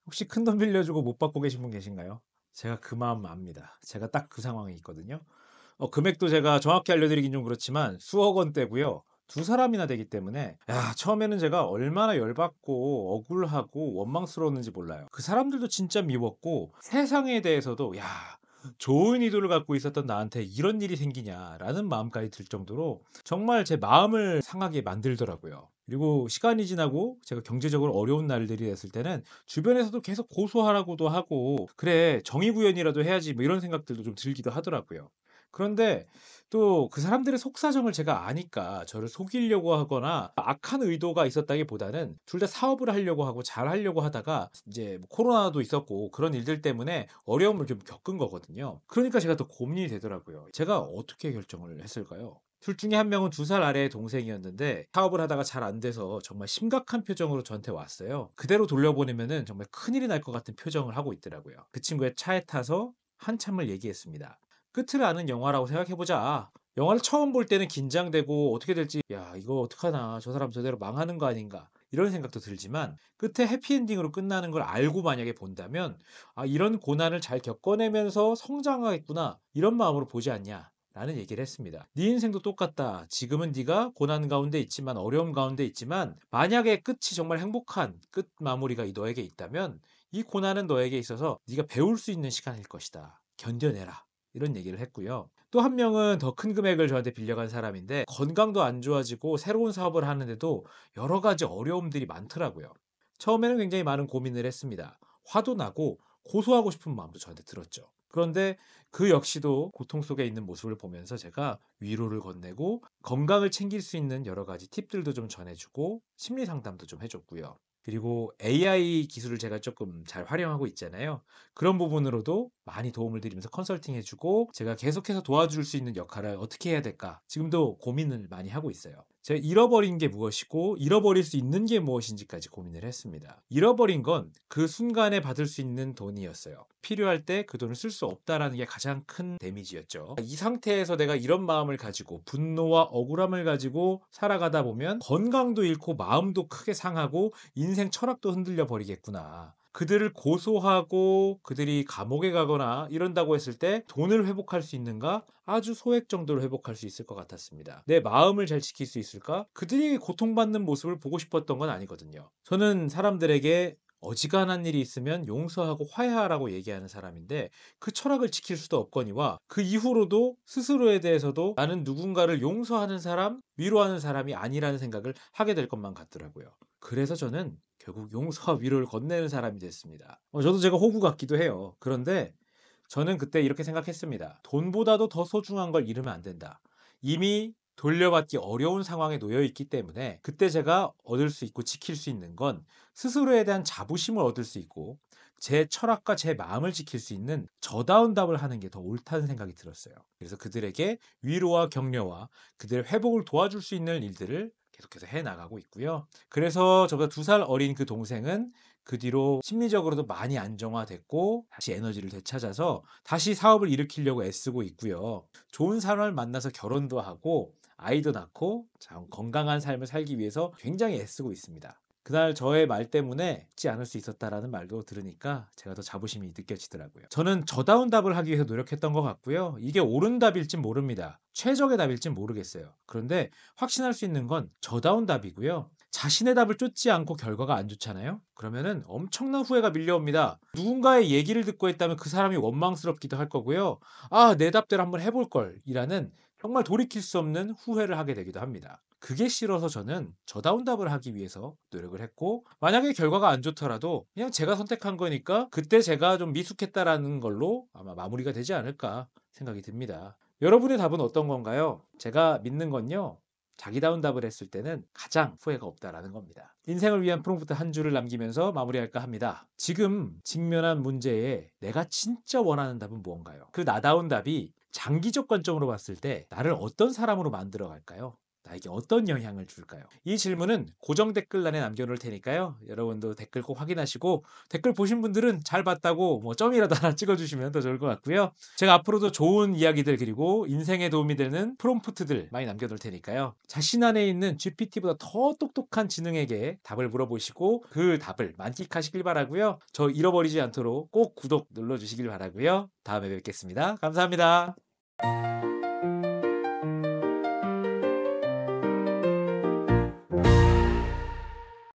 혹시 큰돈 빌려주고 못 받고 계신 분 계신가요? 제가 그 마음 압니다. 제가 딱 그 상황에 있거든요. 금액도 제가 정확히 알려드리긴 좀 그렇지만 수억 원대고요. 두 사람이나 되기 때문에 처음에는 제가 얼마나 열받고 억울하고 원망스러웠는지 몰라요. 그 사람들도 진짜 미웠고 세상에 대해서도 좋은 의도를 갖고 있었던 나한테 이런 일이 생기냐라는 마음까지 들 정도로 정말 제 마음을 상하게 만들더라고요. 그리고 시간이 지나고 제가 경제적으로 어려운 날들이 됐을 때는 주변에서도 계속 고소하라고도 하고 '그래 정의 구현이라도 해야지.' 뭐 이런 생각들도 좀 들기도 하더라고요. 그런데 또 그 사람들의 속사정을 제가 아니까 저를 속이려고 하거나 악한 의도가 있었다기보다는 둘 다 사업을 하려고 하고 잘하려고 하다가 이제 뭐 코로나도 있었고 그런 일들 때문에 어려움을 좀 겪은 거거든요. 그러니까 제가 더 고민이 되더라고요. 제가 어떻게 결정을 했을까요? 둘 중에 한 명은 2살 아래의 동생이었는데 사업을 하다가 잘 안 돼서 정말 심각한 표정으로 저한테 왔어요. 그대로 돌려보내면은 정말 큰일이 날 것 같은 표정을 하고 있더라고요. 그 친구의 차에 타서 한참을 얘기했습니다. 끝을 아는 영화라고 생각해 보자. 영화를 처음 볼 때는 긴장되고 어떻게 될지 '야 이거 어떡하나. 저 사람 저대로 망하는 거 아닌가.' 이런 생각도 들지만 끝에 해피엔딩으로 끝나는 걸 알고 만약에 본다면 '아 이런 고난을 잘 겪어내면서 성장하겠구나.' 이런 마음으로 보지 않냐.'라는 얘기를 했습니다. "네 인생도 똑같다. 지금은 네가 고난 가운데 있지만 어려움 가운데 있지만 만약에 끝이 정말 행복한 끝 마무리가 너에게 있다면 이 고난은 너에게 있어서 네가 배울 수 있는 시간일 것이다. 견뎌내라." 이런 얘기를 했고요. 또 한 명은 더 큰 금액을 저한테 빌려간 사람인데 건강도 안 좋아지고 새로운 사업을 하는데도 여러 가지 어려움들이 많더라고요. 처음에는 굉장히 많은 고민을 했습니다. 화도 나고 고소하고 싶은 마음도 저한테 들었죠. 그런데 그 역시도 고통 속에 있는 모습을 보면서 제가 위로를 건네고 건강을 챙길 수 있는 여러 가지 팁들도 좀 전해주고 심리 상담도 좀 해줬고요. 그리고 AI 기술을 제가 조금 잘 활용하고 있잖아요. 그런 부분으로도 많이 도움을 드리면서 컨설팅 해주고 제가 계속해서 도와줄 수 있는 역할을 어떻게 해야 될까 지금도 고민을 많이 하고 있어요. 제가 잃어버린 게 무엇이고 잃어버릴 수 있는 게 무엇인지까지 고민을 했습니다. 잃어버린 건 그 순간에 받을 수 있는 돈이었어요. 필요할 때 그 돈을 쓸 수 없다라는 게 가장 큰 데미지였죠. 이 상태에서 내가 이런 마음을 가지고 분노와 억울함을 가지고 살아가다 보면 건강도 잃고 마음도 크게 상하고 인생 철학도 흔들려 버리겠구나. 그들을 고소하고 그들이 감옥에 가거나 이런다고 했을 때 돈을 회복할 수 있는가? 아주 소액 정도로 회복할 수 있을 것 같았습니다. 내 마음을 잘 지킬 수 있을까? 그들이 고통받는 모습을 보고 싶었던 건 아니거든요. 저는 사람들에게 어지간한 일이 있으면 용서하고 화해하라고 얘기하는 사람인데 그 철학을 지킬 수도 없거니와 그 이후로도 스스로에 대해서도 나는 누군가를 용서하는 사람, 위로하는 사람이 아니라는 생각을 하게 될 것만 같더라고요. 그래서 저는 결국 용서와 위로를 건네는 사람이 됐습니다. 저도 제가 호구 같기도 해요. 그런데 저는 그때 이렇게 생각했습니다. 돈보다도 더 소중한 걸 잃으면 안 된다. 이미 돌려받기 어려운 상황에 놓여 있기 때문에 그때 제가 얻을 수 있고 지킬 수 있는 건 스스로에 대한 자부심을 얻을 수 있고 제 철학과 제 마음을 지킬 수 있는 저다운 답을 하는 게 더 옳다는 생각이 들었어요. 그래서 그들에게 위로와 격려와 그들의 회복을 도와줄 수 있는 일들을 계속해서 해 나가고 있고요. 그래서 저보다 2살 어린 그 동생은 그 뒤로 심리적으로도 많이 안정화됐고 다시 에너지를 되찾아서 다시 사업을 일으키려고 애쓰고 있고요. 좋은 사람을 만나서 결혼도 하고 아이도 낳고 참 건강한 삶을 살기 위해서 굉장히 애쓰고 있습니다. 그날 저의 말 때문에 잊지 않을 수 있었다라는 말도 들으니까 제가 더 자부심이 느껴지더라고요. 저는 저다운 답을 하기 위해서 노력했던 것 같고요. 이게 옳은 답일진 모릅니다. 최적의 답일진 모르겠어요. 그런데 확신할 수 있는 건 저다운 답이고요. 자신의 답을 쫓지 않고 결과가 안 좋잖아요? 그러면은 엄청난 후회가 밀려옵니다. 누군가의 얘기를 듣고 했다면 그 사람이 원망스럽기도 할 거고요. 아, 내 답대로 한번 해볼 걸. 이라는 정말 돌이킬 수 없는 후회를 하게 되기도 합니다. 그게 싫어서 저는 저다운 답을 하기 위해서 노력을 했고, 만약에 결과가 안 좋더라도 그냥 제가 선택한 거니까 그때 제가 좀 미숙했다라는 걸로 아마 마무리가 되지 않을까 생각이 듭니다. 여러분의 답은 어떤 건가요? 제가 믿는 건요. 자기다운 답을 했을 때는 가장 후회가 없다라는 겁니다. 인생을 위한 프롬프트 한 줄을 남기면서 마무리할까 합니다. 지금 직면한 문제에 내가 진짜 원하는 답은 무언가요? 그 나다운 답이 장기적 관점으로 봤을 때 나를 어떤 사람으로 만들어 갈까요? 나에게 어떤 영향을 줄까요? 이 질문은 고정 댓글란에 남겨놓을 테니까요. 여러분도 댓글 꼭 확인하시고 댓글 보신 분들은 잘 봤다고 뭐 점이라도 하나 찍어주시면 더 좋을 것 같고요. 제가 앞으로도 좋은 이야기들 그리고 인생에 도움이 되는 프롬프트들 많이 남겨둘 테니까요. 자신 안에 있는 GPT보다 더 똑똑한 지능에게 답을 물어보시고 그 답을 만끽하시길 바라고요. 저 잃어버리지 않도록 꼭 구독 눌러주시길 바라고요. 다음에 뵙겠습니다. 감사합니다.